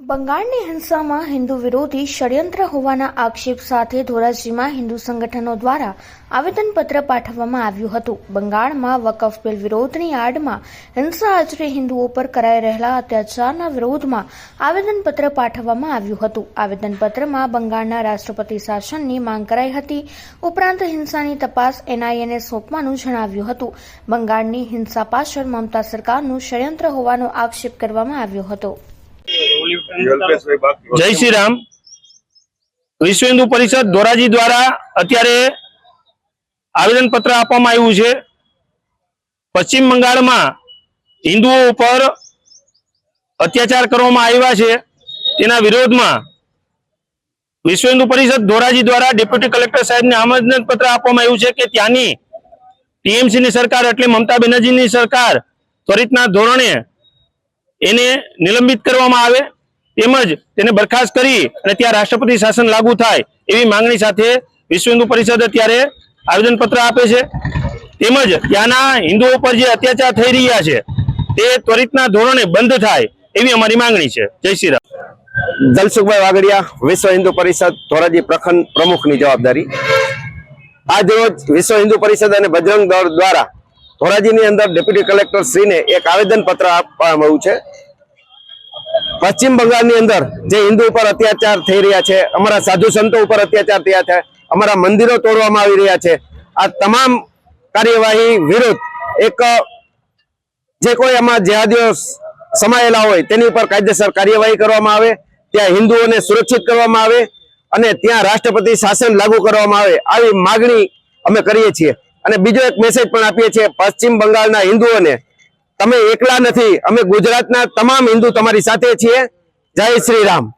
બંગાળની હિંસામાં હિન્દુ વિરોધી ષડયંત્ર હોવાના આક્ષેપ સાથે ધોરાજીમાં હિન્દુ સંગઠનો દ્વારા આવેદનપત્ર પાઠવવામાં આવ્યું હતું। બંગાળમાં વકફ બિલ વિરોધની આડમાં હિંસા આચરી હિન્દુઓ પર કરાઈ રહેલા અત્યાચારના વિરોધમાં આવેદનપત્ર પાઠવવામાં આવ્યું હતું। આવેદનપત્રમાં બંગાળના રાષ્ટ્રપતિ શાસનની માંગ કરાઈ હતી। ઉપરાંત હિંસાની તપાસ એનઆઈએને સોંપવાનું જણાવ્યું હતું। બંગાળની હિંસા પાછળ મમતા સરકારનું ષડયંત્ર હોવાનો આક્ષેપ કરવામાં આવ્યો હતો। જય શ્રી રામ। વિશ્વ હિન્દુ પરિષદ ધોરાજી દ્વારા અત્યારે આવેદન પત્ર આપવામાં આવ્યું છે। પશ્ચિમ બંગાળમાં હિન્દુઓ ઉપર અત્યાચાર કરવામાં આવ્યા છે તેના વિરોધમાં વિશ્વ હિન્દુ પરિષદ ધોરાજી દ્વારા ડેપ્યુટી કલેક્ટર સાહેબને આવેદન પત્ર આપવામાં આવ્યું છે કે ત્યાંની ટીએમસીની સરકાર એટલે મમતા બેનર્જીની સરકાર ત્વરિતના ધોરણે એને નિલંબિત કરવામાં આવે તેમજ તેને બરખાસ્ત કરી અને ત્યાં રાષ્ટ્રપતિ શાસન લાગુ થાય એવી માંગણી સાથે વિશ્વ હિન્દુ પરિષદ અત્યારે આવેદનપત્ર આપે છે। તેમજ ત્યાંના હિન્દુઓ પર જે અત્યાચાર થઈ રહ્યા છે તે ત્વરિતના ધોરણે બંધ થાય એવી અમારી માંગણી છે। જય શ્રી રામ। જલસુખભાઈ વાગડિયા, વિશ્વ હિન્દુ પરિષદ ધોરાજી પ્રખંડ પ્રમુખની જવાબદારી। આજ રોજ વિશ્વ હિન્દુ પરિષદ અને બજરંગ દળ દ્વારા ધોરાજીની અંદર ડેપ્યુટી કલેક્ટર શ્રીને એક આવેદન પત્ર આપવામાં આવ્યું છે। પશ્ચિમ બંગાળની અંદર જે હિન્દુ ઉપર અત્યાચાર થઈ રહ્યા છે, અમારા સાધુ સંતો ઉપર અત્યાચાર થયા છે, અમારા મંદિરો તોડવામાં આવી રહ્યા છે, આ તમામ કાર્યવાહી વિરુદ્ધ એક જે કોઈ આમાં જેહાદીઓ સમાયેલા હોય તેની ઉપર કાયદેસર કાર્યવાહી કરવામાં આવે, ત્યાં હિન્દુઓને સુરક્ષિત કરવામાં આવે અને ત્યાં રાષ્ટ્રપતિ શાસન લાગુ કરવામાં આવે આવી માગણી અમે કરીએ છીએ। અને બીજો એક મેસેજ પણ આપીએ છીએ પશ્ચિમ બંગાળના હિન્દુઓને, તમે એકલા નથી, અમે ગુજરાતના તમામ હિન્દુ તમારી સાથે છીએ। જય શ્રી રામ।